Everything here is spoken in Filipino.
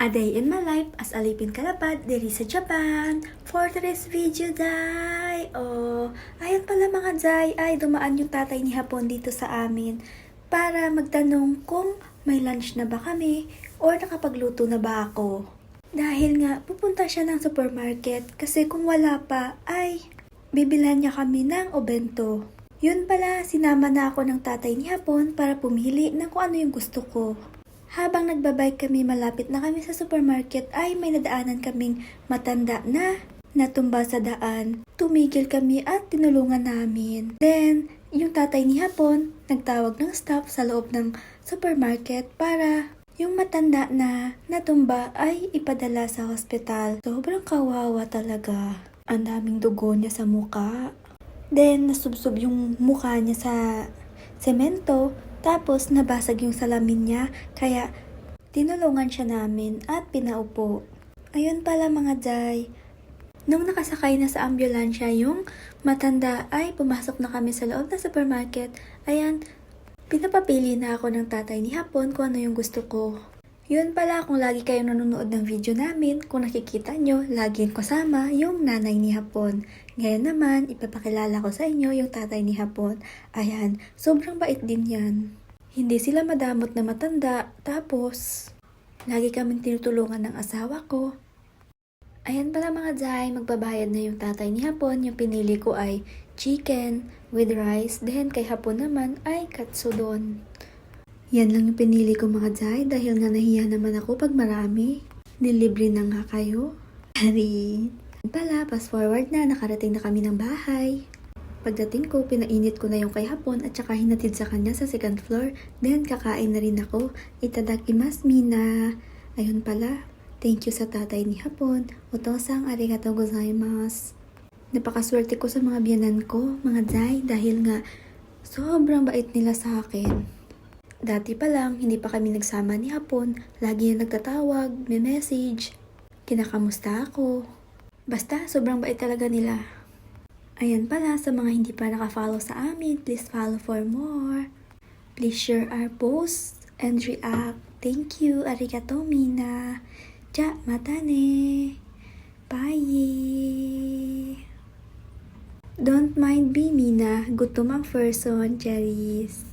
A day in my life as Alipin Kalapad diri sa Japan. For today's video, day! Ayan pala mga day, ay dumaan yung tatay ni Hapon dito sa amin para magtanong kung may lunch na ba kami or nakapagluto na ba ako. Dahil nga, pupunta siya ng supermarket kasi kung wala pa, ay bibilhan niya kami ng obento. Yun pala, sinama na ako ng tatay ni Hapon para pumili ng kung ano yung gusto ko. Habang nagbabike kami, malapit na kami sa supermarket, ay may nadaanan kaming matanda na natumba sa daan. Tumigil kami at tinulungan namin. Then, yung tatay ni Hapon, nagtawag ng staff sa loob ng supermarket para yung matanda na natumba ay ipadala sa hospital. Sobrang kawawa talaga. Ang daming dugo niya sa muka. Then, nasubsob yung mukha niya sa semento. Tapos, nabasag yung salamin niya, kaya tinulungan siya namin at pinaupo. Ayun pala mga day, nung nakasakay na sa ambulansya yung matanda ay pumasok na kami sa loob ng supermarket. Ayan, pinapapili na ako ng tatay ni Hapon kung ano yung gusto ko. Yun pala, kung lagi kayong nanonood ng video namin, kung nakikita nyo, laging kasama yung nanay ni Hapon. Ngayon naman, ipapakilala ko sa inyo yung tatay ni Hapon. Ayan, sobrang bait din yan. Hindi sila madamot na matanda, tapos lagi kaming tinutulungan ng asawa ko. Ayan pala mga day, magbabayad na yung tatay ni Hapon. Yung pinili ko ay chicken with rice, then kay Hapon naman ay katsudon. Yan lang yung pinili ko mga day dahil nga nahiya naman ako pag marami. Nilibre na nga kayo. Ari. Pala, fast forward na, nakarating na kami ng bahay. Pagdating ko, pinainit ko na yung kay Hapon at saka hinatid sa kanya sa second floor. Then, kakain na rin ako. Itadakimasu mina. Ayun pala, thank you sa tatay ni Hapon. Otosang arigatou gozaimasu. Napakaswerte ko sa mga biyanan ko, mga day, dahil nga sobrang bait nila sa akin. Dati pa lang, hindi pa kami nagsama ni Hapon. Lagi na nagtatawag, may message. Kinakamusta ako. Basta, sobrang bait talaga nila. Ayan pala, sa mga hindi pa nakafollow sa amin, please follow for more. Please share our posts and react. Thank you, arigatou mina. Ja, mata ne. Bye. Don't mind me, Mina. Gutom ang person, cherries.